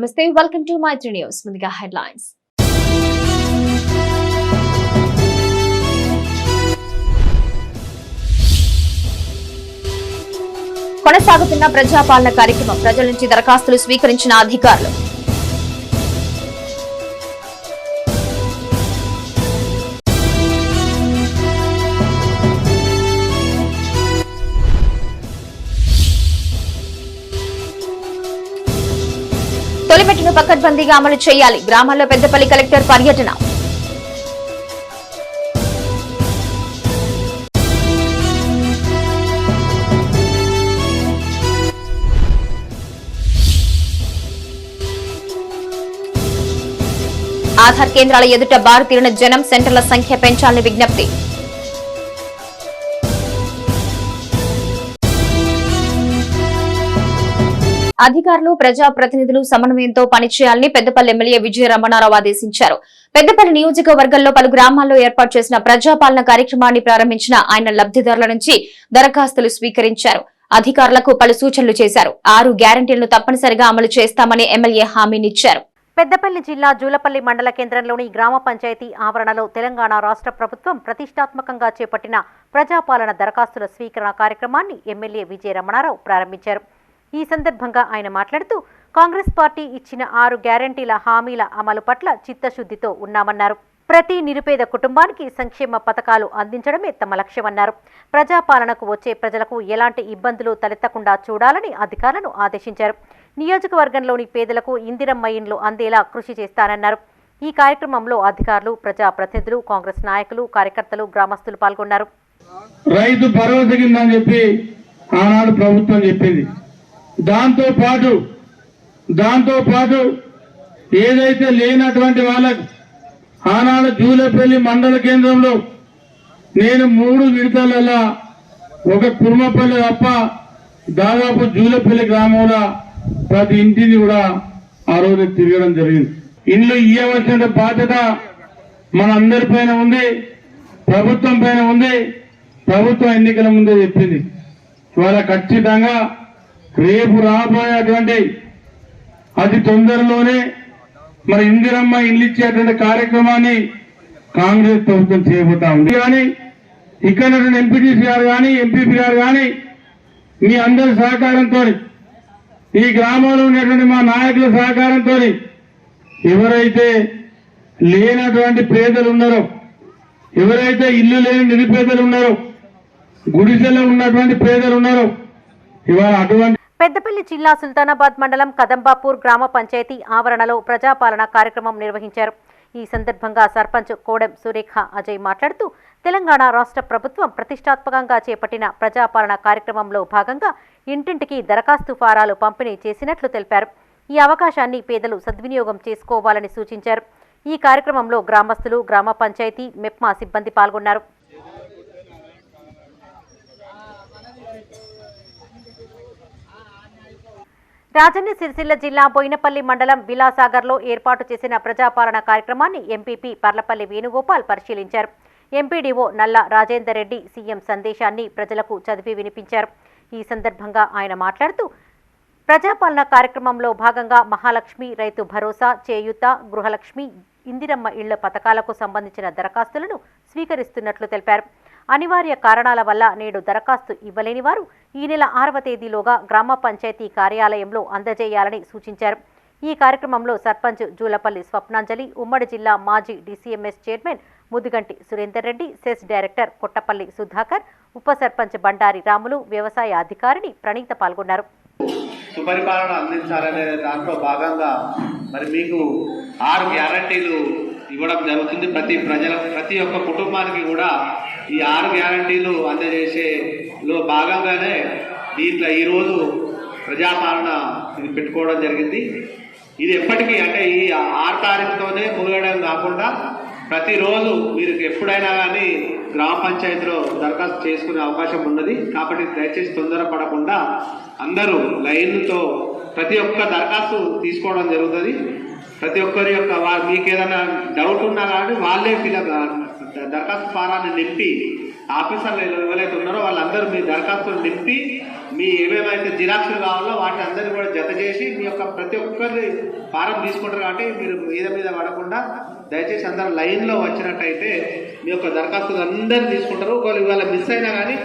నమస్తే, welcome to Mythri news. ముందుగా headlines. కొనసాగుతున్న ప్రజాపాలన కార్యక్రమం, ప్రజల నుంచి దరఖాస్తులు స్వీకరించిన అధికారులు. తొలిమెట్టును పకడ్బందీగా అమలు చేయాలి, గ్రామాల్లో పెద్దపల్లి కలెక్టర్ పర్యటన. ఆధార్ కేంద్రాల ఎదుట బారు తీరిన జనం, సెంటర్ల సంఖ్య పెంచాలని విజ్ఞప్తి. అధికారులు, ప్రజాప్రతినిధులు సమన్వయంతో పనిచేయాలని పెద్దపల్లి ఎమ్మెల్యే విజయ రమణారావు ఆదేశించారు. పెద్దపల్లి నియోజకవర్గంలో పలు గ్రామాల్లో ఏర్పాటు చేసిన ప్రజాపాలన కార్యక్రమాన్ని ప్రారంభించిన ఆయన లబ్దిదారుల నుంచి దరఖాస్తులు స్వీకరించారు. అధికారులకు పలు సూచనలు చేశారు. 6 గ్యారంటీలను తప్పనిసరిగా అమలు చేస్తామని ఎమ్మెల్యే హామీనిచ్చారు. పెద్దపల్లి జిల్లా జూలపల్లి మండల కేంద్రంలోని గ్రామ పంచాయతీ ఆవరణలో తెలంగాణ రాష్ట్ర ప్రభుత్వం ప్రతిష్టాత్మకంగా చేపట్టిన ప్రజాపాలన దరఖాస్తుల స్వీకరణ కార్యక్రమాన్ని ఎమ్మెల్యే విజయ రమణారావు ప్రారంభించారు. ఈ సందర్భంగా ఆయన మాట్లాడుతూ కాంగ్రెస్ పార్టీ ఇచ్చిన 6 గ్యారంటీల హామీల అమలు పట్ల చిత్తశుద్దితో ఉన్నామన్నారు. ప్రతి నిరుపేద కుటుంబానికి సంక్షేమ పథకాలు అందించడమే తమ లక్ష్యమన్నారు. ప్రజాపాలనకు వచ్చే ప్రజలకు ఎలాంటి ఇబ్బందులు తలెత్తకుండా చూడాలని అధికారులను ఆదేశించారు. నియోజకవర్గంలోని పేదలకు ఇందిరమ్మ ఇండ్లు అందేలా కృషి చేస్తానన్నారు. ఈ కార్యక్రమంలో అధికారులు, ప్రజాప్రతినిధులు, కాంగ్రెస్ నాయకులు, కార్యకర్తలు, గ్రామస్తులు పాల్గొన్నారు. రైతు భరోసా కిందని చెప్పి ఆనాడు ప్రభుత్వం చెప్పింది. దాంతో పాటు ఏదైతే లేనటువంటి వాళ్ళకు ఆనాడు జూలపల్లి మండల కేంద్రంలో నేను 3 విడతలలో ఒక కుర్మపల్లి తప్ప దాదాపు జూలపల్లి గ్రామంలో ప్రతి ఇంటిని కూడా ఆ రోజు తిరగడం జరిగింది. ఇండ్లు ఇవ్వవలసిన బాధ్యత మన అందరిపైన ఉంది, ప్రభుత్వం పైన ఉంది. ప్రభుత్వం ఎన్నికల ముందే చెప్పింది. ఇవాళ ఖచ్చితంగా రేపు రాబోయేటువంటి అతి తొందరలోనే మరి ఇందిరమ్మ ఇల్లు ఇచ్చేటువంటి కార్యక్రమాన్ని కాంగ్రెస్ ప్రభుత్వం చేయబోతా ఉంది. కానీ ఇక్కడ ఎంపీటీసీ గారు కానీ, ఎంపీపీ గారు కానీ మీ అందరి సహకారంతో, ఈ గ్రామంలో ఉన్నటువంటి మా నాయకుల సహకారంతో ఎవరైతే లేనటువంటి పేదలు ఉన్నారో, ఎవరైతే ఇల్లు లేని నిరుపేదలు ఉన్నారో, గుడిసెలో ఉన్నటువంటి పేదలు ఉన్నారో, ఇవాళ అటువంటి పెద్దపల్లి జిల్లా సుల్తానాబాద్ మండలం కదంబాపూర్ గ్రామ పంచాయతీ ఆవరణలో ప్రజాపాలన కార్యక్రమం నిర్వహించారు. ఈ సందర్భంగా సర్పంచ్ కోడెం సురేఖ అజయ్ మాట్లాడుతూ తెలంగాణ రాష్ట్ర ప్రభుత్వం ప్రతిష్టాత్మకంగా చేపట్టిన ప్రజాపాలన కార్యక్రమంలో భాగంగా ఇంటింటికి దరఖాస్తు ఫారాలు పంపిణీ చేసినట్లు తెలిపారు. ఈ అవకాశాన్ని పేదలు సద్వినియోగం చేసుకోవాలని సూచించారు. ఈ కార్యక్రమంలో గ్రామస్తులు, గ్రామ పంచాయతీ, మెప్మా సిబ్బంది పాల్గొన్నారు. రాజన్న సిరిసిల్ల జిల్లా బోయినపల్లి మండలం విలాసాగర్లో ఏర్పాటు చేసిన ప్రజాపాలన కార్యక్రమాన్ని ఎంపీపీ పర్లపల్లి వేణుగోపాల్ పరిశీలించారు. ఎంపీడీఓ నల్ల రాజేందర్ రెడ్డి సీఎం సందేశాన్ని ప్రజలకు చదివి వినిపించారు. ఈ సందర్భంగా ఆయన మాట్లాడుతూ ప్రజాపాలన కార్యక్రమంలో భాగంగా మహాలక్ష్మి, రైతు భరోసా, చేయూత, గృహలక్ష్మి, ఇందిరమ్మ ఇళ్ల పథకాలకు సంబంధించిన దరఖాస్తులను స్వీకరిస్తున్నట్లు తెలిపారు. అనివార్య కారణాల వల్ల నేడు దరఖాస్తు ఇవ్వలేని వారు ఈ నెల 6వ తేదీలోగా గ్రామ పంచాయతీ కార్యాలయంలో అందజేయాలని సూచించారు. ఈ కార్యక్రమంలో సర్పంచ్ జూలపల్లి స్వప్నాంజలి, ఉమ్మడి జిల్లా మాజీ DCMS chairman Mudiganti Surender Reddy, cess director Kottapalli Sudhakar, ఉప సర్పంచ్ బండారి రాములు, వ్యవసాయ అధికారిని ప్రణీత పాల్గొన్నారు. సుపరిపాలన అందించాలనే దాంట్లో భాగంగా మరి మీకు 6 గ్యారంటీలు ఇవ్వడం జరుగుతుంది. ప్రతి ఒక్క కుటుంబానికి కూడా ఈ 6 గ్యారంటీలు అందజేసేలో భాగంగానే దీంట్లో ఈరోజు ప్రజాపాలన ఇది పెట్టుకోవడం జరిగింది. ఇది ఎప్పటికీ అంటే ఈ 6 తారీఖుతోనే ముగడం కాకుండా ప్రతిరోజు మీరు ఎప్పుడైనా కానీ గ్రామ పంచాయతీలో దరఖాస్తు చేసుకునే అవకాశం ఉన్నది. కాబట్టి దయచేసి తొందరపడకుండా అందరూ లైన్తో ప్రతి ఒక్క దరఖాస్తు తీసుకోవడం జరుగుతుంది. ప్రతి ఒక్కరి యొక్క మీకు ఏదైనా డౌట్ ఉన్నా కానీ వాళ్ళే దరఖాస్తు ఫారాన్ని నింపి ఆఫీసర్లు ఎవరైతే ఉన్నారో వాళ్ళందరూ మీ దరఖాస్తులు నింపి మీ ఏమేమైతే జిరాక్సులు కావాలో వాటి అందరినీ కూడా జత చేసి మీ యొక్క ప్రతి ఒక్కరి ఫారం తీసుకుంటారు. కాబట్టి మీరు మీద పడకుండా దయచేసి అందరూ లైన్లో వచ్చినట్టయితే మీ యొక్క దరఖాస్తులు అందరూ తీసుకుంటారు. ఒకవేళ ఇవాళ మిస్ అయినా కానీ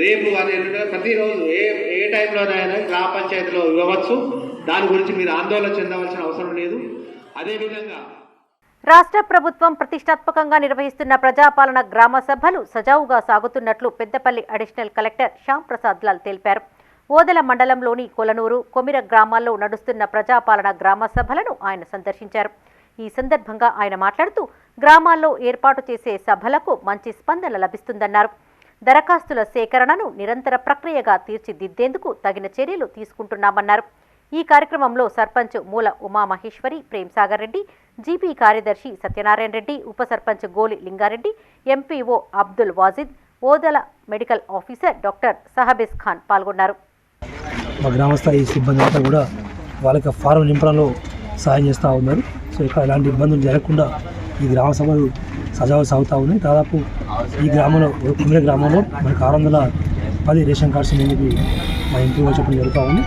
రేపు కానీ ప్రతిరోజు ఏ టైంలోనైనా గ్రామ పంచాయతీలో ఇవ్వవచ్చు. దాని గురించి మీరు ఆందోళన చెందవలసిన అవసరం లేదు. అదేవిధంగా రాష్ట్ర ప్రభుత్వం ప్రతిష్టాత్మకంగా నిర్వహిస్తున్న ప్రజాపాలన గ్రామ సభలు సజావుగా సాగుతున్నట్లు పెద్దపల్లి అడిషనల్ కలెక్టర్ శ్యామ్ ప్రసాద్ లాల్ తెలిపారు. ఓదెల మండలంలోని కొలనూరు, కొమిర గ్రామాల్లో నడుస్తున్న ప్రజాపాలన గ్రామ సభలను ఆయన సందర్శించారు. ఈ సందర్భంగా ఆయన మాట్లాడుతూ గ్రామాల్లో ఏర్పాటు చేసే సభలకు మంచి స్పందన లభిస్తుందన్నారు. దరఖాస్తుల సేకరణను నిరంతర ప్రక్రియగా తీర్చిదిద్దేందుకు తగిన చర్యలు తీసుకుంటున్నామన్నారు. ఈ కార్యక్రమంలో సర్పంచ్ మూల ఉమామహేశ్వరి, ప్రేమ్సాగర్ రెడ్డి, జీపీ కార్యదర్శి సత్యనారాయణ రెడ్డి, ఉప sarpanch Goli Lingareddy, MPO Abdul Wajid, Odela medical officer doctor Sahabees Khan పాల్గొన్నారు. మా గ్రామస్థాయి సిబ్బంది అంతా కూడా వాళ్ళకి ఫారం నింపడంలో సహాయం చేస్తూ ఉన్నారు. సో ఇక్కడ ఎలాంటి ఇబ్బందులు జరగకుండా ఈ గ్రామ సభలు సజావుగా సాగుతూ ఉన్నాయి. దాదాపు ఈ గ్రామంలో కుమిర గ్రామంలో మనకు 610 రేషన్ కార్డ్స్ అనేది మా ఇంటిలో చెప్పడం జరుగుతూ ఉంది.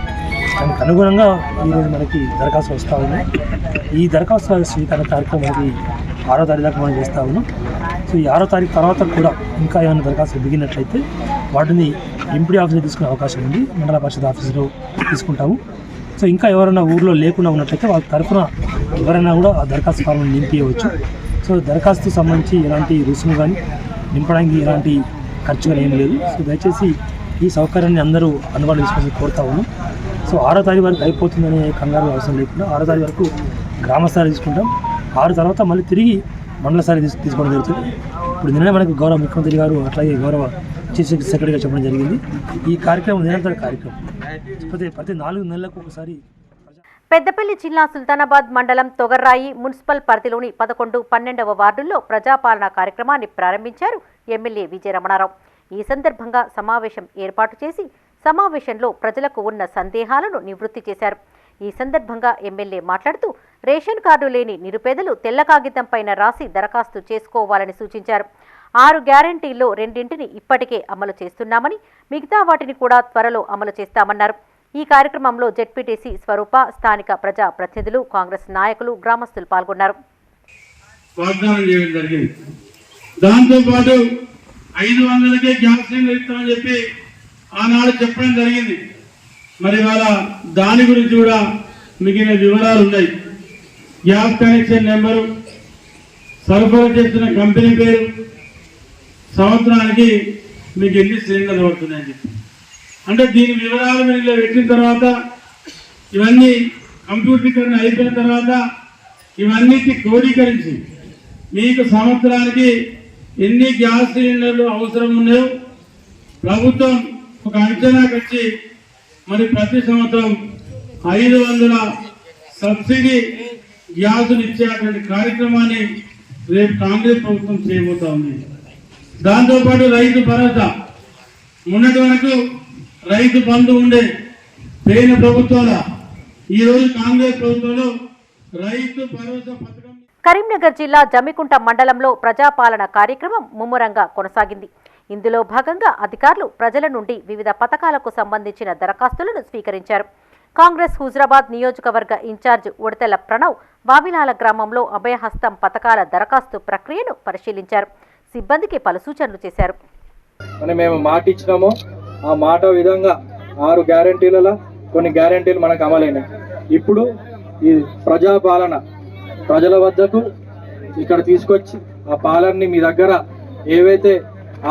దానికి అనుగుణంగా ఈరోజు మనకి దరఖాస్తు వస్తూ ఉన్నాయి. ఈ దరఖాస్తు స్వీకరణ కార్యక్రమం మనకి 6వ తారీఖు దాకా మనం చేస్తూ ఉన్నాం. సో ఈ 6వ తారీఖు తర్వాత కూడా ఇంకా ఏమైనా దరఖాస్తులు దిగినట్లయితే వాటిని ఎంపీడీ ఆఫీస్లో తీసుకునే అవకాశం ఉంది. మండల పరిషత్ ఆఫీసులో తీసుకుంటాము. సో ఇంకా ఎవరైనా ఊర్లో లేకుండా ఉన్నట్లయితే వాళ్ళ తరఫున ఎవరైనా కూడా ఆ దరఖాస్తు ఫారం నింపించవచ్చు. సో దరఖాస్తు సంబంధించి ఎలాంటి రుసుము కానీ నింపడానికి ఎలాంటి ఖర్చు కానీ ఏం లేదు. సో దయచేసి ఈ సౌకర్యాన్ని అందరూ అందుబాటులో తీసుకొని కోరుతా ఉన్నాం. సో 6వ తారీఖు వరకు అయిపోతుందనే కంగారు అవసరం లేకుండా 6వ తారీఖు వరకు గ్రామ స్థాయి తీసుకుంటాం. 6 తర్వాత మళ్ళీ తిరిగి మండల స్థాయి తీసుకోవడం జరుగుతుంది. ఇప్పుడు నిన్ననే మనకు గౌరవ ముఖ్యమంత్రి గారు అట్లాగే గౌరవ చీఫ్ సెక్రటరీ గారు చెప్పడం జరిగింది. ఈ కార్యక్రమం నిరంతర కార్యక్రమం, ప్రతి 4 నెలలకు ఒకసారి. పెద్దపల్లి జిల్లా సుల్తానాబాద్ మండలం తొగర్రాయి మున్సిపల్ పరిధిలోని 11, 12వ వార్డుల్లో ప్రజాపాలన కార్యక్రమాన్ని ప్రారంభించారు ఎమ్మెల్యే విజయ రమణారావు. ఈ సందర్భంగా సమావేశం ఏర్పాటు చేసి సమావేశంలో ప్రజలకు ఉన్న సందేహాలను నివృత్తి చేశారు. ఈ సందర్భంగా ఎమ్మెల్యే మాట్లాడుతూ రేషన్ కార్డు లేని నిరుపేదలు తెల్ల కాగితం పైన రాసి దరఖాస్తు చేసుకోవాలని సూచించారు. 6 గ్యారంటీల్లో 2 ఇప్పటికే అమలు చేస్తున్నామని, మిగతా వాటిని కూడా త్వరలో అమలు చేస్తామన్నారు. ఈ కార్యక్రమంలో జెడ్పీటీసీ స్వరూప, స్థానిక ప్రజా ప్రతినిధులు, కాంగ్రెస్ నాయకులు, గ్రామస్తులు పాల్గొన్నారు. వాగ్దానం చేయడం జరిగింది. దాంతోపాటు 500కే గ్యాస్ సిలిండర్ ఇస్తామని చెప్పి ఆనాడు చెప్పడం జరిగింది. మరి వాళ్ళ దాని గురించి కూడా మిగిలిన వివరాలు ఉన్నాయి. గ్యాస్ కనెక్షన్ నెంబరు, సరఫరా చేస్తున్న కంపెనీ పేరు, సంవత్సరానికి మీకు ఎన్ని సిలిండర్లు పడుతున్నాయని చెప్పి, అంటే దీని వివరాలు మీరు పెట్టిన తర్వాత ఇవన్నీ కంప్యూటరీకరణ అయిపోయిన తర్వాత ఇవన్నిటి క్రోడీకరించి మీకు సంవత్సరానికి ఎన్ని గ్యాస్ సిలిండర్లు అవసరం ఉన్నాయో ప్రభుత్వం ఒక అంచనాకు వచ్చి మరి ప్రతి సంవత్సరం 500 సబ్సిడీ గ్యాసులు ఇచ్చేటువంటి కార్యక్రమాన్ని రేపు కాంగ్రెస్ ప్రభుత్వం చేయబోతా ఉంది. దాంతోపాటు రైతు భరోసా, మొన్నటి వరకు రైతు బంధు ఉండే పోయిన ప్రభుత్వాల, ఈరోజు కాంగ్రెస్ ప్రభుత్వంలో రైతు భరోసా పథకం. కరీంనగర్ జిల్లా జమ్మికుంట మండలంలో ప్రజాపాలన కార్యక్రమం ముమ్మరంగా కొనసాగింది. ఇందులో భాగంగా అధికారులు ప్రజల నుండి వివిధ పథకాలకు సంబంధించిన దరఖాస్తులను స్వీకరించారు. కాంగ్రెస్ హుజరాబాద్ నియోజకవర్గ ఇన్ఛార్జ్ ఉడతెల ప్రణవ్ వావిలాల గ్రామంలో అభయహస్తం పథకాల దరఖాస్తు ప్రక్రియను పరిశీలించారు. సిబ్బందికి పలు సూచనలు చేశారు. మేము మాట ఇచ్చినామో ఆ మాట విధంగా 6 గ్యారంటీలలో కొన్ని గ్యారంటీలు మనకు అమలైనాయి. ఇప్పుడు ఈ ప్రజాపాలన ప్రజల వద్దకు ఇక్కడ తీసుకొచ్చి ఆ పాలనని మీ దగ్గర ఏవైతే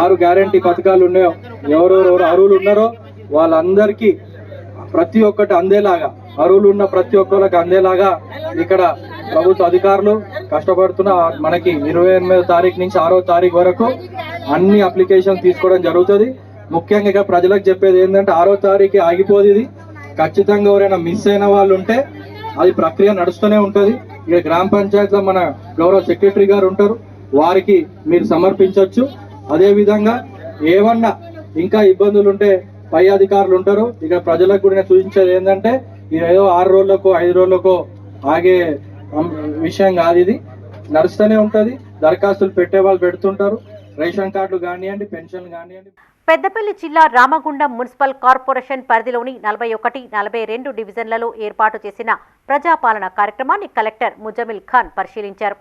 6 గ్యారంటీ పథకాలు ఉన్నాయో, ఎవరెవరు అర్హులు ఉన్నారో వాళ్ళందరికీ ప్రతి ఒక్కటి అందేలాగా, అర్హులు ఉన్న ప్రతి ఒక్కరికి అందేలాగా ఇక్కడ ప్రభుత్వ అధికారులు కష్టపడుతున్న మనకి 28వ తారీఖు నుంచి 6వ తారీఖు వరకు అన్ని అప్లికేషన్ తీసుకోవడం జరుగుతుంది. ముఖ్యంగా ఇక ప్రజలకు చెప్పేది ఏంటంటే 6వ తారీఖు ఆగిపోదు. ఇది ఖచ్చితంగా ఎవరైనా మిస్ అయిన వాళ్ళు ఉంటే అది ప్రక్రియ నడుస్తూనే ఉంటుంది. ఇక గ్రామ పంచాయతీలో మన గౌరవ సెక్రటరీ గారు ఉంటారు, వారికి మీరు సమర్పించవచ్చు. అదేవిధంగా ఏమన్నా ఇంకా ఇబ్బందులు ఉంటే పై అధికారులు ఉంటారు. ఇక ప్రజలకు కూడా సూచించేది ఏంటంటే ఇది ఏదో 6 రోజులకో 5 రోజులకో ఆగే విషయం కాదు, ఇది నడుస్తూనే ఉంటుంది. దరఖాస్తులు పెట్టే వాళ్ళు పెడుతుంటారు. రేషన్ కార్డులు కానివ్వండి, పెన్షన్లు కానివ్వండి. పెద్దపల్లి జిల్లా రామగుండం మున్సిపల్ కార్పొరేషన్ పరిధిలోని 41, 42 డివిజన్లలో ఏర్పాటు చేసిన ప్రజాపాలన కార్యక్రమాన్ని కలెక్టర్ ముజమిల్ ఖాన్ పరిశీలించారు.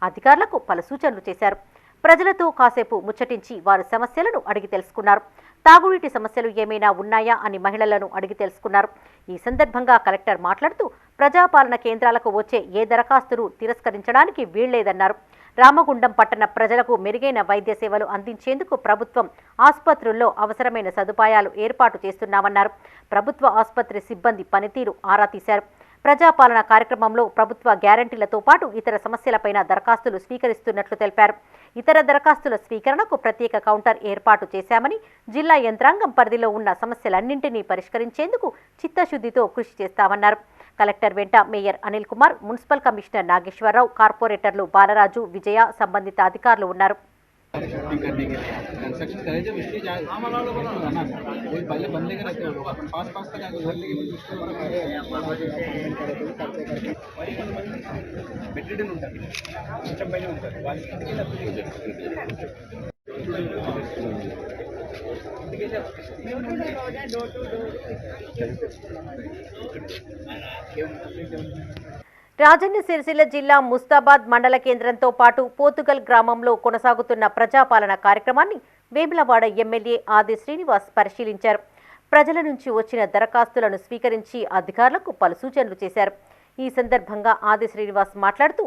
అధికారులకు పలు సూచనలు చేశారు. ప్రజలతో కాసేపు ముచ్చటించి వారి సమస్యలను అడిగి తెలుసుకున్నారు. తాగునీటి సమస్యలు ఏమైనా ఉన్నాయా అని మహిళలను అడిగి తెలుసుకున్నారు. ఈ సందర్భంగా కలెక్టర్ మాట్లాడుతూ ప్రజాపాలన కేంద్రాలకు వచ్చే ఏ దరఖాస్తును తిరస్కరించడానికి వీల్లేదన్నారు. రామగుండం పట్టణ ప్రజలకు మెరుగైన వైద్య సేవలు అందించేందుకు ప్రభుత్వం ఆసుపత్రుల్లో అవసరమైన సదుపాయాలు ఏర్పాటు చేస్తున్నామన్నారు. ప్రభుత్వ ఆసుపత్రి సిబ్బంది పనితీరు ఆరా తీశారు. ప్రజాపాలన కార్యక్రమంలో ప్రభుత్వ గ్యారంటీలతో పాటు ఇతర సమస్యలపైన దరఖాస్తులు స్వీకరిస్తున్నట్లు తెలిపారు. ఇతర దరఖాస్తుల స్వీకరణకు ప్రత్యేక కౌంటర్ ఏర్పాటు చేశామని, జిల్లా యంత్రాంగం పరిధిలో ఉన్న సమస్యలన్నింటినీ పరిష్కరించేందుకు చిత్తశుద్ధితో కృషి చేస్తామన్నారు. కలెక్టర్ వెంట mayor Anil Kumar, municipal commissioner Nageswararao, కార్పొరేటర్లు బాలరాజు, విజయ, సంబంధిత అధికారులు ఉన్నారు. రాజన్న సిరిసిల్ల జిల్లా ముస్తాబాద్ మండల కేంద్రంతో పాటు పోతుగల్ గ్రామంలో కొనసాగుతున్న ప్రజాపాలన కార్యక్రమాన్ని వేములవాడ ఎమ్మెల్యే ఆది శ్రీనివాస్ పరిశీలించారు. ప్రజల నుంచి వచ్చిన దరఖాస్తులను స్వీకరించి అధికారులకు పలు సూచనలు చేశారు. ఈ సందర్భంగా ఆది శ్రీనివాస్ మాట్లాడుతూ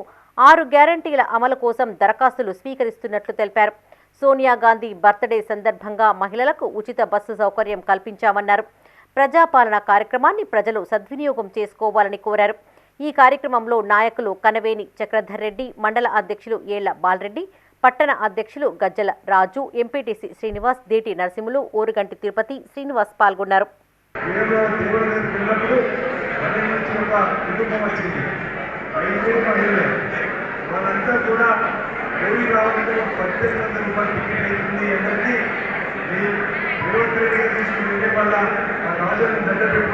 6 గ్యారంటీల అమలు కోసం దరఖాస్తులు స్వీకరిస్తున్నట్లు తెలిపారు. సోనియా గాంధీ బర్త్డే సందర్భంగా మహిళలకు ఉచిత బస్సు సౌకర్యం కల్పించామన్నారు. ప్రజాపాలన కార్యక్రమాన్ని ప్రజలు సద్వినియోగం చేసుకోవాలని కోరారు. ఈ కార్యక్రమంలో నాయకులు కనవేని చక్రధర్ రెడ్డి, మండల అధ్యక్షులు ఏళ్ల బాలరెడ్డి, పట్టణ అధ్యక్షులు గజ్జల రాజు, ఎంపీటీసీ శ్రీనివాస్, దేటి నరసింహులు, ఓరుగంటి తిరుపతి, శ్రీనివాస్ పాల్గొన్నారు.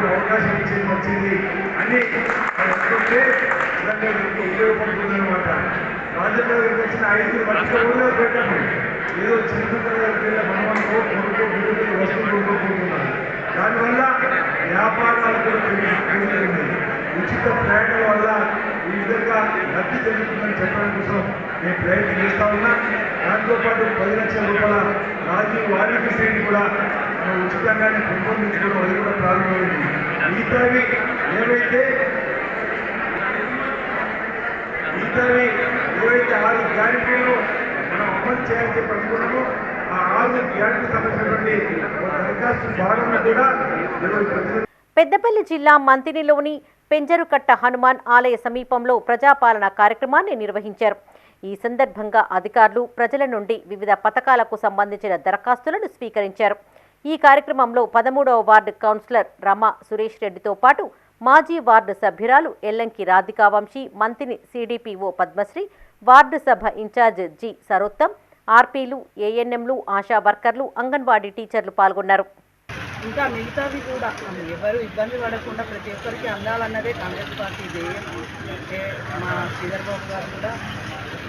అవకాశం ఇచ్చేది వచ్చింది అని ఉపయోగపడుతుంది అనమాట. రాజకీయ వచ్చిన 5 లక్షలు పెట్టండి, ఏదో చిన్న మనమనుకో కొనుక్కో బిడ్డలు వస్తువులు కొనుక్కుంటున్నారు. దానివల్ల వ్యాపారాలు కూడా పెరుగుతుంది. ఉచిత ప్రయాణాల వల్ల ఈ విధంగా లబ్ధి జరుగుతుందని చెప్పడం కోసం నేను ప్రయత్నం చేస్తా ఉన్నా. దాంతోపాటు 10 లక్షల రూపాయల రాజీవ్ ఆరోగ్యశ్రీని కూడా మనం ఉచితంగానే పెంపొందించుకోవడం అది కూడా ప్రారంభమైంది. మిగతావి ఏవైతే 6 గ్యారెంటీలు మనం అమలు చేయాలని చెప్పి అనుకున్నామో ఆ 6 గ్యారెంటీ సంబంధించినటువంటి దరఖాస్తు భాగంలో కూడా పెద్దపల్లి జిల్లా మంతినిలోని పెంజరుకట్ట హనుమాన్ ఆలయ సమీపంలో ప్రజాపాలన కార్యక్రమాన్ని నిర్వహించారు. ఈ సందర్భంగా అధికారులు ప్రజల నుండి వివిధ పథకాలకు సంబంధించిన దరఖాస్తులను స్వీకరించారు. ఈ కార్యక్రమంలో 13వ వార్డు కౌన్సిలర్ రమా సురేష్ రెడ్డితో పాటు మాజీ వార్డు సభ్యురాలు ఎల్లంకి రాధికా వంశీ, మంతిని సిడిపిఓ పద్మశ్రీ, వార్డు సభ ఇన్ఛార్జ్ జి సరోత్తం, ఆర్పీలు, ఏఎన్ఎంలు, ఆశా వర్కర్లు, అంగన్వాడీ టీచర్లు పాల్గొన్నారు. ఇంకా మిగతావి కూడా ఎవరు ఇబ్బంది పడకుండా ప్రతి ఒక్కరికి అందాలన్నదే కాంగ్రెస్ పార్టీ ధ్యేయం. మా శ్రీధర్బాబు గారు కూడా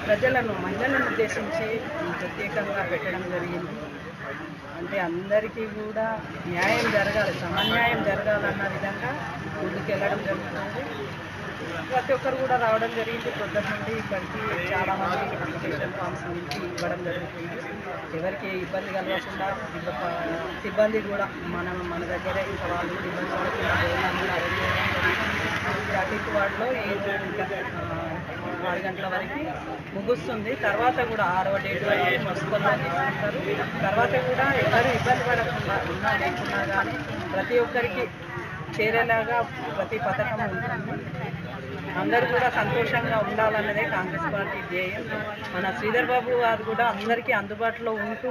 ప్రజలను, మహిళలను ఉద్దేశించి ప్రత్యేకంగా పెట్టడం జరిగింది. అంటే అందరికీ కూడా న్యాయం జరగాలి, సమన్యాయం జరగాలన్న విధంగా ముందుకెళ్ళడం జరుగుతుంది. ప్రతి ఒక్కరు కూడా రావడం జరిగింది. పొద్దున్న నుండి ఇక్కడికి చాలామంది అప్లికేషన్ ఫామ్స్ నుంచి ఇవ్వడం జరుగుతుంది. ఎవరికి ఇబ్బంది కలగకుండా సిబ్బంది కూడా మన దగ్గరే ఇంకా వాళ్ళు ఇబ్బంది పడకుండా భోజనాలు అరేంజ్ చేయడం జరుగుతుంది. ప్రతి వార్డులో 6 గంటల వరకు ముగుస్తుంది. తర్వాత కూడా 6వ డేట్ వరకు వస్తుందని తీసుకుంటారు. తర్వాత కూడా ఎవరు ఇబ్బంది పడకుండా ఉన్నా లేకున్నా కానీ ప్రతి ఒక్కరికి చేరేలాగా ప్రతి పథకం ఉంటుంది. అందరూ కూడా సంతోషంగా ఉండాలన్నదే కాంగ్రెస్ పార్టీ ధ్యేయం. మన శ్రీధర్బాబు గారు కూడా అందరికీ అందుబాటులో ఉంటూ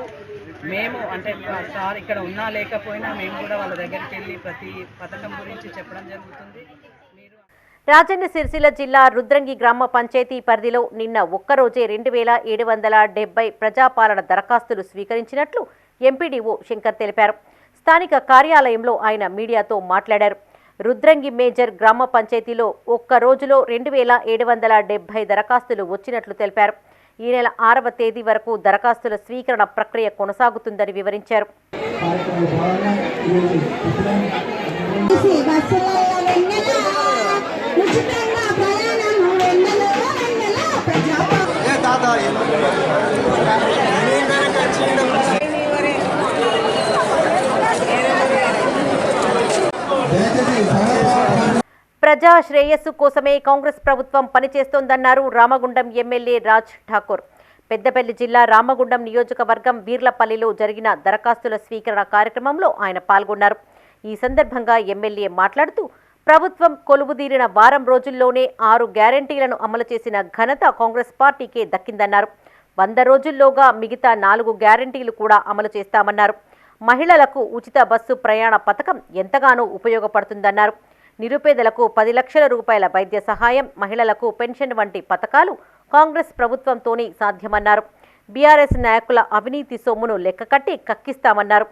మేము అంటే సార్ ఇక్కడ ఉన్నా లేకపోయినా మేము కూడా వాళ్ళ దగ్గరికి వెళ్ళి ప్రతి పథకం గురించి చెప్పడం జరుగుతుంది. రాజన్న సిరిసిల్ల జిల్లా రుద్రంగి గ్రామ పంచాయతీ పరిధిలో నిన్న ఒక్కరోజే 2770 ప్రజాపాలన దరఖాస్తులు స్వీకరించినట్లు ఎంపీడీఓ శంకర్ తెలిపారు. స్థానిక కార్యాలయంలో ఆయన మీడియాతో మాట్లాడారు. రుద్రంగి మేజర్ గ్రామ పంచాయతీలో ఒక్క రోజులో 2770 దరఖాస్తులు వచ్చినట్లు తెలిపారు. ఈ నెల 6వ తేదీ వరకు దరఖాస్తుల స్వీకరణ ప్రక్రియ కొనసాగుతుందని వివరించారు. ప్రజా శ్రేయస్సు కోసమే కాంగ్రెస్ ప్రభుత్వం పనిచేస్తోందన్నారు రామగుండం ఎమ్మెల్యే రాజ్ ఠాకూర్. పెద్దపల్లి జిల్లా రామగుండం నియోజకవర్గం వీర్లపల్లిలో జరిగిన దరఖాస్తుల స్వీకరణ కార్యక్రమంలో ఆయన పాల్గొన్నారు. ఈ సందర్భంగా ఎమ్మెల్యే మాట్లాడుతూ ప్రభుత్వం కొలువుదీరిన వారం రోజుల్లోనే 6 గ్యారంటీలను అమలు చేసిన ఘనత కాంగ్రెస్ పార్టీకే దక్కిందన్నారు. 100 రోజుల్లోగా మిగతా 4 గ్యారంటీలు కూడా అమలు చేస్తామన్నారు. మహిళలకు ఉచిత బస్సు ప్రయాణ పథకం ఎంతగానో ఉపయోగపడుతుందన్నారు. నిరుపేదలకు 10 లక్షల రూపాయల వైద్య సహాయం, మహిళలకు పెన్షన్ వంటి పథకాలు కాంగ్రెస్ ప్రభుత్వంతోనే సాధ్యమన్నారు. బీఆర్ఎస్ నాయకుల అవినీతి సొమ్మును లెక్కకట్టి కక్కిస్తామన్నారు.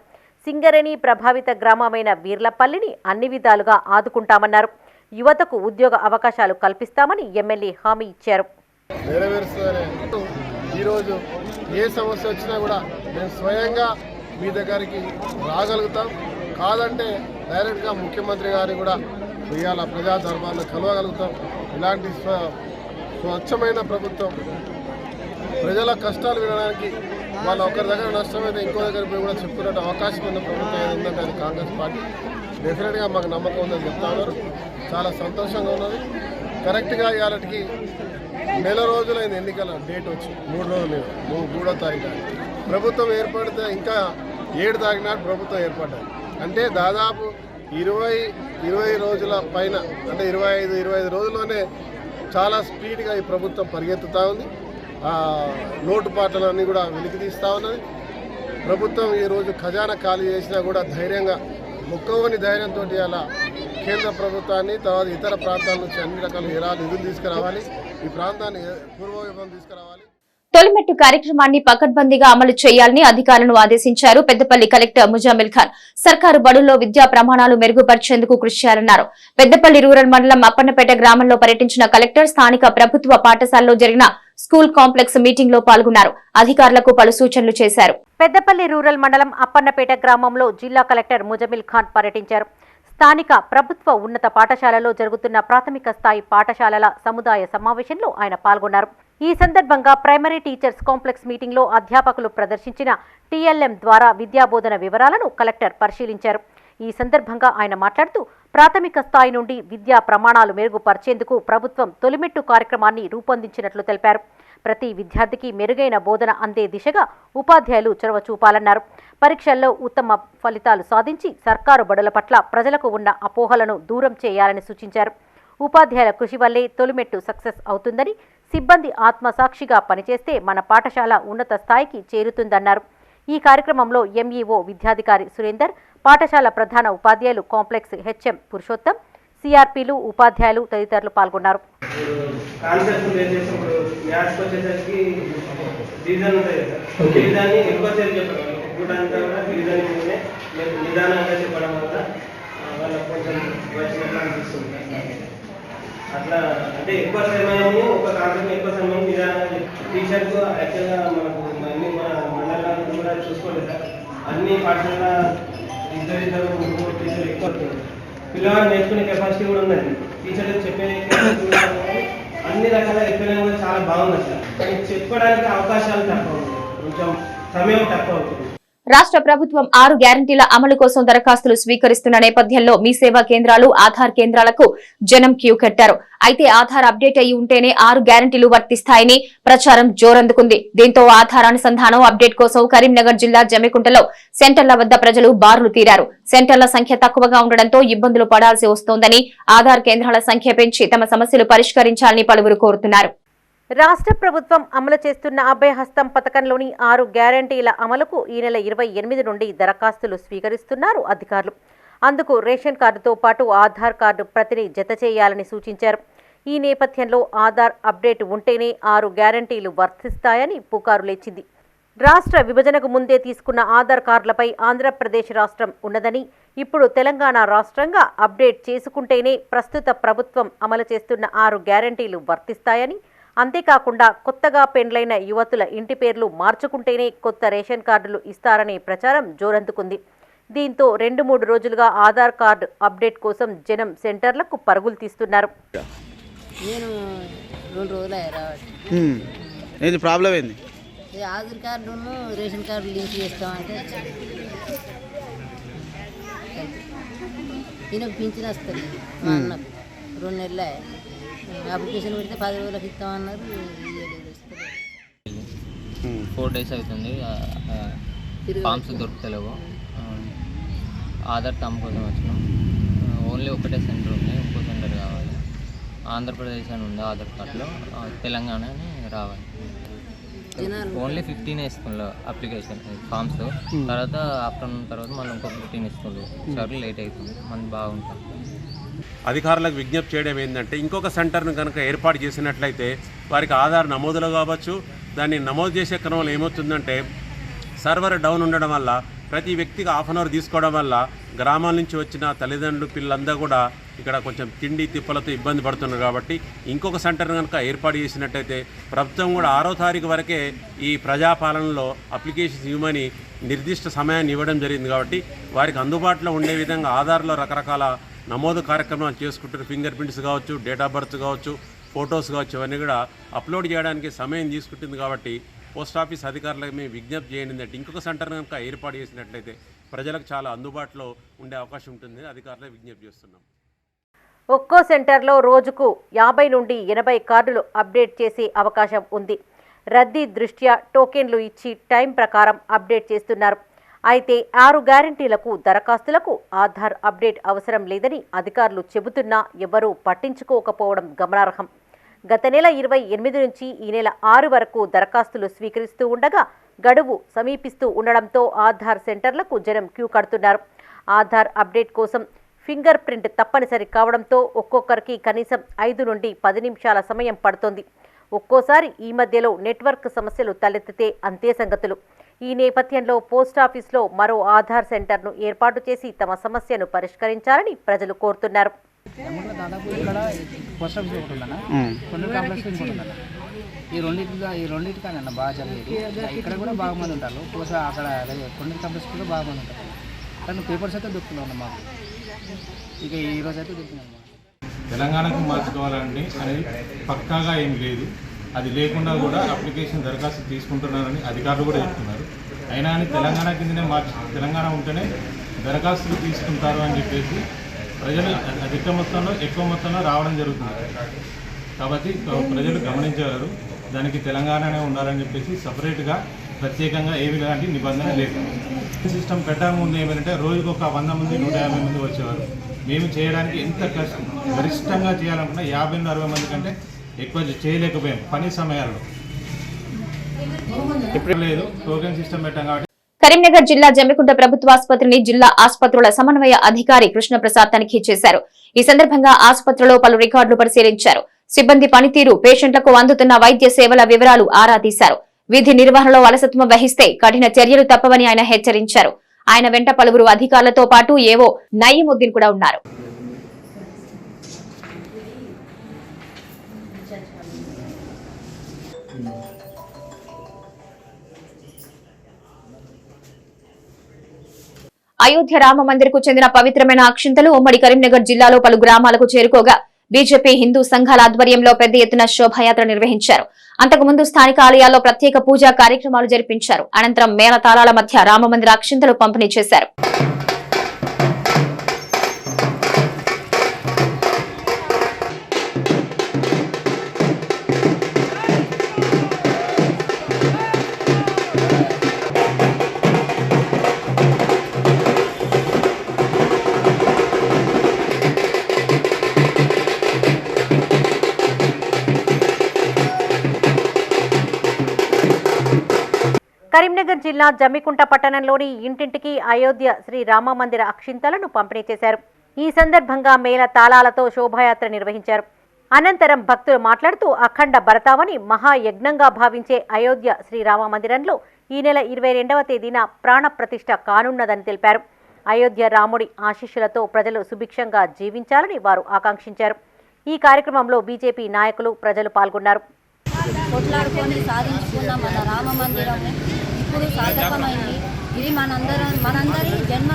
సింగరేణి ప్రభావిత గ్రామమైన వీర్లపల్లిని అన్ని విధాలుగా ఆదుకుంటామన్నారు. యువతకు ఉద్యోగ అవకాశాలు కల్పిస్తామని ఎమ్మెల్యే హామీ ఇచ్చారు. ఈరోజు ఏ సమస్య వచ్చినా కూడా మేము స్వయంగా మీ దగ్గరికి రాగలుగుతాం. కాదంటే డైరెక్ట్గా ముఖ్యమంత్రి గారిని కూడా ఇవాళ ప్రజా దర్బార్లో కలవగలుగుతాం. ఇలాంటి స్వచ్ఛమైన ప్రభుత్వం, ప్రజల కష్టాలు వినడానికి వాళ్ళు ఒకరి దగ్గర నష్టమైతే ఇంకో దగ్గర పోయి కూడా చెప్పుకునే అవకాశం ఉన్న ప్రభుత్వం ఏంటంటే అది కాంగ్రెస్ పార్టీ. డెఫినెట్గా మాకు నమ్మకం ఉందని చెప్తా ఉన్నారు. చాలా సంతోషంగా ఉన్నది. కరెక్ట్గా ఇవాళకి నెల రోజులైంది ఎన్నికల డేట్ వచ్చి 3 రోజులు 3వ తారీఖు ప్రభుత్వం ఏర్పడితే ఇంకా 7 తారీఖు నాడు ప్రభుత్వం ఏర్పడ్డది. అంటే దాదాపు 20 రోజుల పైన, అంటే 25 రోజుల్లోనే చాలా స్పీడ్గా ఈ ప్రభుత్వం పరిగెత్తుతూ ఉంది. లోటుపాట్లన్నీ కూడా వెలికి తీస్తూ ఉన్నది. ప్రభుత్వం ఈరోజు ఖజానా ఖాళీ చేసినా కూడా ధైర్యంగా మొక్కవని ధైర్యంతో అలా కేంద్ర ప్రభుత్వాన్ని, తర్వాత ఇతర ప్రాంతాల నుంచి అన్ని రకాల నిధులు తీసుకురావాలి, ఈ ప్రాంతాన్ని పూర్వవైభవం తీసుకురావాలి. తొలిమెట్టు కార్యక్రమాన్ని పకడ్బందీగా అమలు చేయాలని అధికారులను ఆదేశించారు పెద్దపల్లి కలెక్టర్ ముజామిల్ ఖాన్. సర్కారు బడుల్లో విద్యా ప్రమాణాలు మెరుగుపరిచేందుకు కృషి చేయాలన్నారు. పెద్దపల్లి రూరల్ మండలం అప్పన్నపేట గ్రామంలో పర్యటించిన కలెక్టర్ స్థానిక ప్రభుత్వ పాఠశాలలో జరిగిన స్కూల్ కాంప్లెక్స్ మీటింగ్ లో పాల్గొన్నారు. అధికారులకు పలు సూచనలు చేశారు. పెద్దపల్లి రూరల్ మండలం అప్పన్నపేట గ్రామంలో జిల్లా కలెక్టర్ ముజామిల్ ఖాన్ పర్యటించారు. స్థానిక ప్రభుత్వ ఉన్నత పాఠశాలలో జరుగుతున్న ప్రాథమిక స్థాయి పాఠశాలల సముదాయ సమావేశంలో ఆయన పాల్గొన్నారు. ఈ సందర్భంగా ప్రైమరీ టీచర్స్ కాంప్లెక్స్ మీటింగ్లో అధ్యాపకులు ప్రదర్శించిన టీఎల్ఎం ద్వారా విద్యాబోధన వివరాలను కలెక్టర్ పరిశీలించారు. ఈ సందర్భంగా ఆయన మాట్లాడుతూ ప్రాథమిక స్థాయి నుండి విద్యా ప్రమాణాలు మెరుగుపరిచేందుకు ప్రభుత్వం తొలిమెట్టు కార్యక్రమాన్ని రూపొందించినట్లు తెలిపారు. ప్రతి విద్యార్థికి మెరుగైన బోధన అందే దిశగా ఉపాధ్యాయులు చొరవ చూపాలన్నారు. పరీక్షల్లో ఉత్తమ ఫలితాలు సాధించి సర్కారు బడుల పట్ల ప్రజలకు ఉన్న అపోహలను దూరం చేయాలని సూచించారు. ఉపాధ్యాయుల కృషి వల్లే తొలిమెట్టు సక్సెస్ అవుతుందని, సిబ్బంది ఆత్మసాక్షిగా పనిచేస్తే మన పాఠశాల ఉన్నత స్థాయికి చేరుతుందన్నారు. ఈ కార్యక్రమంలో ఎంఈఓ విద్యాధికారి సురేందర్, పాఠశాల ప్రధాన ఉపాధ్యాయులు కాంప్లెక్స్ హెచ్ఎం పురుషోత్తం, సిఆర్పీలు, ఉపాధ్యాయులు తదితరులు పాల్గొన్నారు. అట్లా అంటే ఎక్కువ సమయము ఒక కాన్సెప్ట్ ఎక్కువ సమయం నిదానంగా టీచర్కు యాక్చువల్గా మనకు అన్ని మన మండలాలు కూడా చూసుకోలేదు సార్. అన్ని పాఠశాల ఇద్దరు 3 టీచర్లు ఎక్కువ పిల్లవాడు నేర్చుకునే కెపాసిటీ కూడా ఉన్నది. టీచర్లు చెప్పే కెపాసిటీ కూడా అన్ని రకాల ఎక్స్ప్లెయిన్ కూడా చాలా బాగుంది సార్. కానీ చెప్పుకోవడానికి అవకాశాలు తక్కువ ఉన్నాయి, కొంచెం సమయం తక్కువ అవుతుంది. రాష్ట్ర ప్రభుత్వం 6 గ్యారంటీల అమలు కోసం దరఖాస్తులు స్వీకరిస్తున్న నేపథ్యంలో మీ సేవా కేంద్రాలు, ఆధార్ కేంద్రాలకు జనం క్యూ కట్టారు. అయితే ఆధార్ అప్డేట్ అయి ఉంటేనే 6 గ్యారంటీలు వర్తిస్తాయని ప్రచారం జోరందుకుంది. దీంతో ఆధార్ అనుసంధానం అప్డేట్ కోసం కరీంనగర్ జిల్లా జమ్మికుంటలో సెంటర్ల వద్ద ప్రజలు బారులు తీరారు. సెంటర్ల సంఖ్య తక్కువగా ఉండడంతో ఇబ్బందులు పడాల్సి వస్తోందని, ఆధార్ కేంద్రాల సంఖ్య పెంచి తమ సమస్యలు పరిష్కరించాలని పలువురు కోరుతున్నారు. రాష్ట్ర ప్రభుత్వం అమలు చేస్తున్న అభయహస్తం పథకంలోని 6 గ్యారంటీల అమలుకు ఈ నెల 28 నుండి దరఖాస్తులు స్వీకరిస్తున్నారు అధికారులు. అందుకు రేషన్ కార్డుతో పాటు ఆధార్ కార్డు ప్రతిని జత చేయాలని సూచించారు. ఈ నేపథ్యంలో ఆధార్ అప్డేట్ ఉంటేనే 6 గ్యారంటీలు వర్తిస్తాయని పుకారు లేచింది. రాష్ట్ర విభజనకు ముందే తీసుకున్న ఆధార్ కార్డులపై ఆంధ్రప్రదేశ్ రాష్ట్రం ఉన్నదని, ఇప్పుడు తెలంగాణ రాష్ట్రంగా అప్డేట్ చేసుకుంటేనే ప్రస్తుత ప్రభుత్వం అమలు చేస్తున్న 6 గ్యారంటీలు వర్తిస్తాయని, అంతేకాకుండా కొత్తగా పెండ్లైన యువతుల ఇంటి పేర్లు మార్చుకుంటేనే కొత్త రేషన్ కార్డులు ఇస్తారనే ప్రచారం జోరందుకుంది. దీంతో 2-3 రోజులుగా ఆధార్ కార్డు అప్డేట్ కోసం జనం సెంటర్లకు పరుగులు తీస్తున్నారు. నేను 2 రోజులు ప్రాబ్లం ఏంది? ఆధార్ కార్డును రేషన్ కార్డు లింక్ చేస్తామంటే ఈయనకు పింఛన్ వస్తుంది. మా అన్నకు 2 నెలలు అప్లికేషన్ పెడితే 10 రోజులకు ఇస్తామన్నారు. 4 days అవుతుంది. ఫామ్స్ దొరుకుతలేవు. ఆధార్ టామ్ కోసం వచ్చినాం. ఓన్లీ ఒకటే సెంటర్ ఉంది, ఇంకో సెంటర్ కావాలి. ఆంధ్రప్రదేశ్ అని ఉంది ఆధార్ కార్డులో, తెలంగాణ అని రావాలి. ఓన్లీ 15 ఇస్తున్నారు అప్లికేషన్ ఫామ్స్. తర్వాత ఆఫ్టర్నూన్ తర్వాత మళ్ళీ ఇంకో 15 ఇస్తున్నారు. సరే లేట్ అవుతుంది, మనకి బాగుంటుంది. అధికారులకు విజ్ఞప్తి చేయడం ఏంటంటే ఇంకొక సెంటర్ను కనుక ఏర్పాటు చేసినట్లయితే వారికి ఆధార్ నమోదులో కావచ్చు, దాన్ని నమోదు చేసే క్రమంలో ఏమవుతుందంటే సర్వర్ డౌన్ ఉండడం వల్ల ప్రతి వ్యక్తికి హాఫ్ అన్ అవర్ తీసుకోవడం వల్ల గ్రామాల నుంచి వచ్చిన తల్లిదండ్రులు పిల్లలందరూ కూడా ఇక్కడ కొంచెం తిండి తిప్పలతో ఇబ్బంది పడుతున్నారు. కాబట్టి ఇంకొక సెంటర్ కనుక ఏర్పాటు చేసినట్టయితే ప్రభుత్వం కూడా 6వ తారీఖు వరకే ఈ ప్రజాపాలనలో అప్లికేషన్స్ ఇవ్వమని నిర్దిష్ట సమయాన్ని ఇవ్వడం జరిగింది. కాబట్టి వారికి అందుబాటులో ఉండే విధంగా ఆధార్లో రకరకాల నమోదు కార్యక్రమాలు చేసుకుంటున్నారు. ఫింగర్ ప్రింట్స్ కావచ్చు, డేట్ ఆఫ్ బర్త్ కావచ్చు, ఫొటోస్ కావచ్చు, ఇవన్నీ కూడా అప్లోడ్ చేయడానికి సమయం తీసుకుంటుంది. కాబట్టి పోస్ట్ ఆఫీస్ అధికారులకు మేము విజ్ఞప్తి చేయండి అంటే ఇంకొక సెంటర్ కనుక ఏర్పాటు చేసినట్లయితే ప్రజలకు చాలా అందుబాటులో ఉండే అవకాశం ఉంటుంది. అధికారులకు విజ్ఞప్తి చేస్తున్నాం. ఒక్కో సెంటర్లో రోజుకు 50 నుండి 80 కార్డులు అప్డేట్ చేసే అవకాశం ఉంది. రద్దీ దృష్ట్యా టోకెన్లు ఇచ్చి టైం ప్రకారం అప్డేట్ చేస్తున్నారు. అయితే 6 గ్యారంటీలకు దరఖాస్తులకు ఆధార్ అప్డేట్ అవసరం లేదని అధికారులు చెబుతున్నా ఎవరూ పట్టించుకోకపోవడం గమనార్హం. గత నెల 28 నుంచి ఈ నెల 6 వరకు దరఖాస్తులు స్వీకరిస్తూ ఉండగా గడువు సమీపిస్తూ ఉండడంతో ఆధార్ సెంటర్లకు జనం క్యూ కడుతున్నారు. ఆధార్ అప్డేట్ కోసం ఫింగర్ ప్రింట్ తప్పనిసరి కావడంతో ఒక్కొక్కరికి కనీసం 5 నుండి 10 నిమిషాల సమయం పడుతోంది. ఒక్కోసారి ఈ మధ్యలో నెట్వర్క్ సమస్యలు తలెత్తితే అంతే సంగతులు. ఈ నేపథ్యంలో పోస్టాఫీస్లో మరో ఆధార్ సెంటర్ను ఏర్పాటు చేసి తమ సమస్యను పరిష్కరించాలని ప్రజలు కోరుతున్నారు. దాదాపు ఇక్కడ పోస్ట్ ఆఫీస్ ఒకటి ఉందన్న, కొన్ని కాంప్లెక్స్ ఇంకోటి ఉందన్న. ఈ రెండింటి కానీ అన్న బాగా జరిగేది. ఇక్కడ కూడా బాగా మంది ఉంటారు. పోస్ట్ అక్కడ కొన్ని కాంప్లెక్స్ కూడా బాగా మంది ఉంటారు. కానీ పేపర్స్ అయితే దొరుకుతున్నాం మాకు. ఇక ఈ రోజు అయితే దొరుకుతున్నాం. తెలంగాణకు మార్చుకోవాలని అనేది పక్కాగా ఏం లేదు. అది లేకుండా కూడా అప్లికేషన్ దరఖాస్తు తీసుకుంటున్నారని అధికారులు కూడా చెప్తున్నారు. అయినా కానీ తెలంగాణ కిందనే తెలంగాణ ఉంటేనే దరఖాస్తులు తీసుకుంటారు అని చెప్పేసి ప్రజలు అధిక మొత్తంలో ఎక్కువ మొత్తంలో రావడం జరుగుతుంది. కాబట్టి ప్రజలు గమనించగలరు. దానికి తెలంగాణనే ఉండాలని చెప్పేసి సపరేట్గా ప్రత్యేకంగా ఏమి లాంటి నిబంధన లేదు. సిస్టమ్ పెట్టక ముందు ఏమంటే రోజుకు ఒక 100 మంది 150 మంది వచ్చేవారు. మేము చేయడానికి ఎంత గరిష్టంగా చేయాలనుకున్నా 50-60 మంది కంటే ఎక్కువ చేయలేకపోయాం పని సమయాల్లో. ఇప్పుడు లేదు, టోకెన్ సిస్టమ్ పెట్టాం కాబట్టి. కరీంనగర్ జిల్లా జమ్మికుంట ప్రభుత్వ ఆసుపత్రిని జిల్లా ఆసుపత్రుల సమన్వయ అధికారి కృష్ణప్రసాద్ తనిఖీ చేశారు. ఈ సందర్భంగా ఆసుపత్రిలో పలు రికార్డులు పరిశీలించారు. సిబ్బంది పనితీరు, పేషెంట్లకు అందుతున్న వైద్య సేవల వివరాలు ఆరా తీశారు. విధి నిర్వహణలో అలసత్వం వహిస్తే కఠిన చర్యలు తప్పవని ఆయన హెచ్చరించారు. ఆయన వెంట పలువురు అధికారులతో పాటు ఏవో నయీముద్దీన్ కూడా ఉన్నారు. అయోధ్య రామ మందిర్ కు చెందిన పవిత్రమైన అక్షింతలు ఉమ్మడి కరీంనగర్ జిల్లాలో పలు గ్రామాలకు చేరుకోగా బీజేపీ హిందూ సంఘాల ఆధ్వర్యంలో పెద్ద ఎత్తున శోభాయాత్ర నిర్వహించారు. అంతకుముందు స్థానిక ఆలయాల్లో ప్రత్యేక పూజా కార్యక్రమాలు జరిపించారు. అనంతరం మేళతాళాల మధ్య రామమందిర అక్షింతలు పంపిణీ చేశారు. కరీంనగర్ జిల్లా జమ్మికుంట పట్టణంలోని ఇంటింటికి అయోధ్య శ్రీ రామ మందిర అక్షింతలను పంపిణీ చేశారు. ఈ సందర్భంగా మేళ తాళాలతో శోభాయాత్ర నిర్వహించారు. అనంతరం భక్తులు మాట్లాడుతూ అఖండ భరతావని మహాయజ్ఞంగా భావించే అయోధ్య శ్రీరామ మందిరంలో ఈ నెల 22వ తేదీన ప్రాణ ప్రతిష్ఠ కానున్నదని తెలిపారు. అయోధ్య రాముడి ఆశీస్సులతో ప్రజలు సుభిక్షంగా జీవించాలని వారు ఆకాంక్షించారు. ఈ కార్యక్రమంలో బీజేపీ నాయకులు, ప్రజలు పాల్గొన్నారు. కొట్లాడుకొని సాధించుకున్న మన రామ మందిరం ఇప్పుడు సార్థకమైంది. ఇది మనందరి జన్మ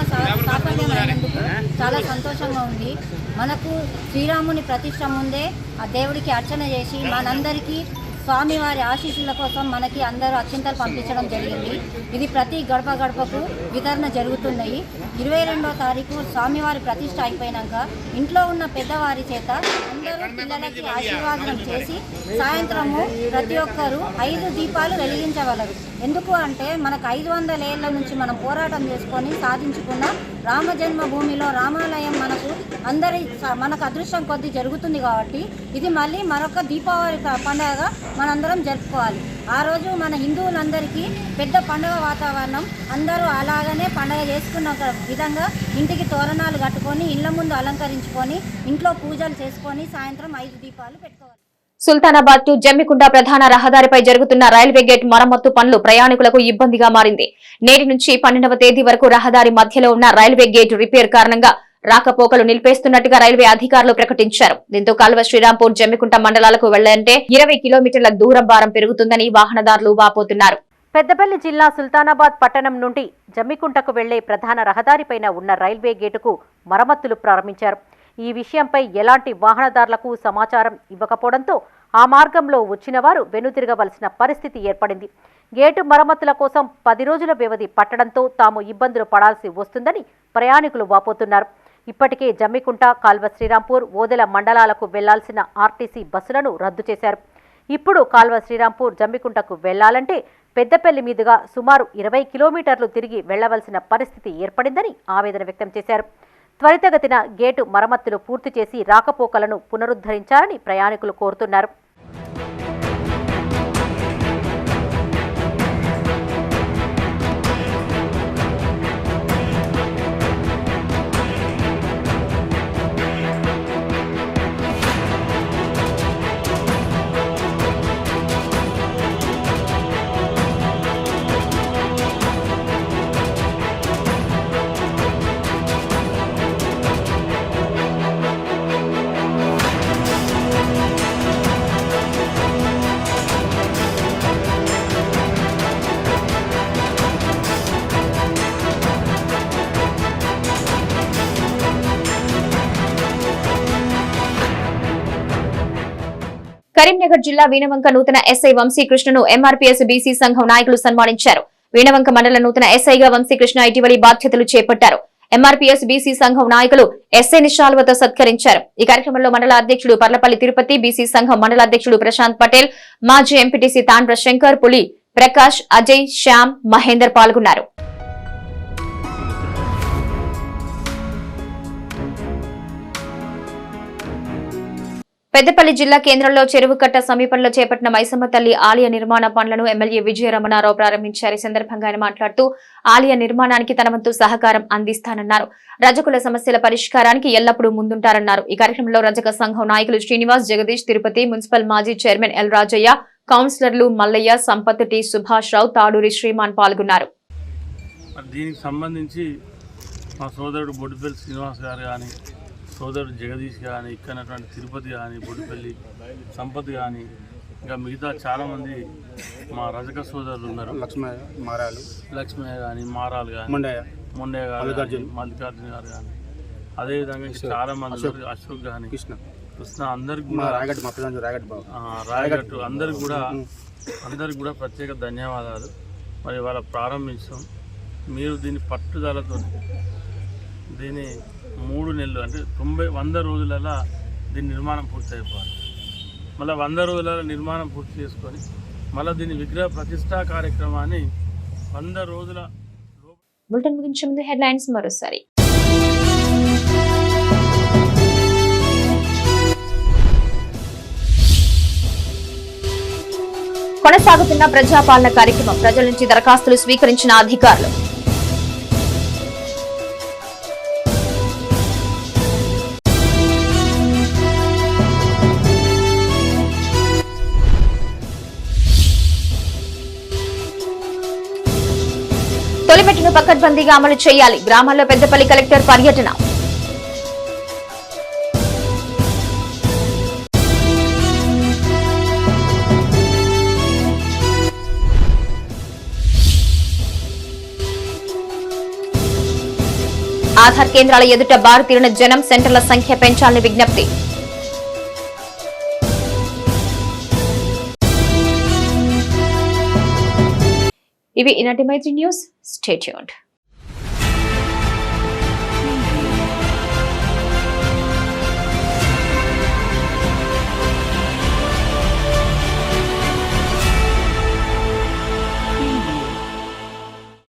సాఫల్యమైనందుకు చాలా సంతోషంగా ఉంది. మనకు శ్రీరాముని ప్రతిష్ట ముందే ఆ దేవుడికి అర్చన చేసి మనందరికీ స్వామివారి ఆశీస్సుల కోసం మనకి అందరూ అక్షింతలు పంపించడం జరిగింది. ఇది ప్రతి గడప గడపకు వితరణ జరుగుతున్నాయి. 22వ తారీఖు స్వామివారి ప్రతిష్ట అయిపోయినాక ఇంట్లో ఉన్న పెద్దవారి చేత అందరూ పిల్లలకి ఆశీర్వాదం చేసి సాయంత్రము ప్రతి ఒక్కరూ 5 దీపాలు వెలిగించగలరు. ఎందుకు అంటే మనకు 500 ఏళ్ల నుంచి మనం పోరాటం చేసుకొని సాధించుకున్న రామ జన్మభూమిలో రామాలయం మనకు అదృష్టం కొద్దీ జరుగుతుంది కాబట్టి ఇది మళ్ళీ మరొక దీపావళి పండుగగా మనందరం జరుపుకోవాలి. ఆ రోజు మన హిందువులందరికీ పెద్ద పండుగ వాతావరణం, అందరూ అలాగనే పండుగ చేసుకున్న విధంగా ఇంటికి తోరణాలు కట్టుకొని ఇళ్ల ముందు అలంకరించుకొని ఇంట్లో పూజలు చేసుకొని సాయంత్రం 5 దీపాలు పెట్టుకోవాలి. సుల్తానాబాద్ టు జమ్మికుంట ప్రధాన రహదారిపై జరుగుతున్న రైల్వే గేట్ మరమ్మత్తు పనులు ప్రయాణికులకు ఇబ్బందిగా మారింది. నేటి నుంచి 12వ తేదీ వరకు రహదారి మధ్యలో ఉన్న రైల్వే గేట్ రిపేర్ కారణంగా రాకపోకలు నిలిపేస్తున్నట్టుగా రైల్వే అధికారులు ప్రకటించారు. దీంతో కాల్వ శ్రీరాంపూర్ జమ్మికుంట మండలాలకు వెళ్లాలంటే 20 కిలోమీటర్ల దూరం భారం పెరుగుతుందని వాహనదారులు వాపోతున్నారు. పెద్దపల్లి జిల్లా సుల్తానాబాద్ పట్టణం నుండి జమ్మికుంటకు వెళ్లే ప్రధాన రహదారిపైన ఉన్న రైల్వే గేటుకు మరమ్మతులు ప్రారంభించారు. ఈ విషయంపై ఎలాంటి వాహనదారులకు సమాచారం ఇవ్వకపోవడంతో ఆ మార్గంలో వచ్చిన వారు వెనుతిరగవలసిన పరిస్థితి ఏర్పడింది. గేటు మరమ్మతుల కోసం 10 రోజుల వ్యవధి పట్టడంతో తాము ఇబ్బందులు పడాల్సి వస్తుందని ప్రయాణికులు వాపోతున్నారు. ఇప్పటికే జమ్మికుంట, కాల్వ శ్రీరాంపూర్, ఓదెల మండలాలకు వెళ్లాల్సిన ఆర్టీసీ బస్సులను రద్దు చేశారు. ఇప్పుడు కాల్వ శ్రీరాంపూర్, జమ్మికుంటకు వెళ్లాలంటే పెద్దపల్లి మీదుగా సుమారు 20 కిలోమీటర్లు తిరిగి వెళ్లవలసిన పరిస్థితి ఏర్పడిందని ఆవేదన వ్యక్తం చేశారు. త్వరితగతిన గేటు మరమ్మతులు పూర్తి చేసి రాకపోకలను పునరుద్ధరించాలని ప్రయాణికులు కోరుతున్నారు. కరీంనగర్ జిల్లా వీణవంక నూతన ఎస్ఐ వంశీకృష్ణను ఎంఆర్పీఎస్ బీసీ సంఘం నాయకులు సన్మానించారు. వీణవంక మండల నూతన ఎస్ఐగా వంశీకృష్ణ ఇటీవలి బాధ్యతలు చేపట్టారు. ఎంఆర్పీఎస్ బీసీ సంఘం నాయకులు ఎస్ఐని శాలువతో సత్కరించారు. ఈ కార్యక్రమంలో మండల అధ్యక్షుడు పర్లపల్లి తిరుపతి, బీసీ సంఘం మండల అధ్యక్షుడు ప్రశాంత్ పటేల్, మాజీ ఎంపీటీసీ తాండ్ర శంకర్, పులి ప్రకాష్, అజయ్, శ్యామ్, మహేందర్ పాల్గొన్నారు. పెద్దపల్లి జిల్లా కేంద్రంలో చెరువుకట్ట సమీపంలో చేపట్టిన మైసమ్మ తల్లి ఆలయ నిర్మాణ పనులను ఎమ్మెల్యే విజయ రమణారావు ప్రారంభించారు. ఈ సందర్భంగా ఆయన మాట్లాడుతూ ఆలయ నిర్మాణానికి తన వంతు సహకారం అందిస్తానన్నారు. రజకుల సమస్యల పరిష్కారానికి ఎల్లప్పుడూ ముందుంటారన్నారు. ఈ కార్యక్రమంలో రజక సంఘం నాయకులు శ్రీనివాస్, జగదీష్, తిరుపతి, మున్సిపల్ మాజీ చైర్మన్ ఎల్ రాజయ్య, కౌన్సిలర్లు మల్లయ్య, సంపత్, టి సుభాష్ రావు, తాడూరి శ్రీమాన్ పాల్గొన్నారు. దీనికి సంబంధించి మా సోదరుడు బొడ్డుపల్లి శ్రీనివాస్ గారు కానీ, సోదరుడు జగదీష్ కానీ, ఇక్కడటువంటి తిరుపతి కానీ, బొడ్డుపల్లి సంపత్ కానీ, ఇంకా మిగతా చాలామంది మా రజక సోదరులు ఉన్నారు. లక్ష్మయ్య కానీ, మారాలు కానీ, మొండయ్య గారు, మల్లికార్జున గారు కానీ, అదేవిధంగా చాలామంది అశోక్ కానీ, కృష్ణ, అందరికి కూడా రాయగట్టు అందరికి కూడా ప్రత్యేక ధన్యవాదాలు. మరి వాళ్ళ ప్రారంభించాం. మీరు దీన్ని పట్టుదలతో దీన్ని 3 నెలలు అంటే 100 రోజులలో దీని నిర్మాణం పూర్తి అయిపోవాలి. మళ్ళీ 100 రోజులలో నిర్మాణం పూర్తి చేసుకొని మళ్ళీ దీని విగ్రహ ప్రతిష్టా కార్యక్రమాన్ని 100 రోజుల బులెటిన్ ముగించే ముందు హెడ్లైన్స్ మరోసారి. కొనసాగుతున్న ప్రజాపాలన కార్యక్రమం, ప్రజల నుంచి దరఖాస్తులు స్వీకరించిన అధికారులు. తొలిమెట్టును పకడ్బందీగా అమలు చేయాలి, గ్రామాల్లో పెద్దపల్లి కలెక్టర్ పర్యటన. ఆధార్ కేంద్రాల ఎదుట బారు తీరిన జనం, సెంటర్ల సంఖ్య పెంచాలని విజ్ఞప్తి. ఇవి ఈనాటి మైత్రి న్యూస్. Stay tuned.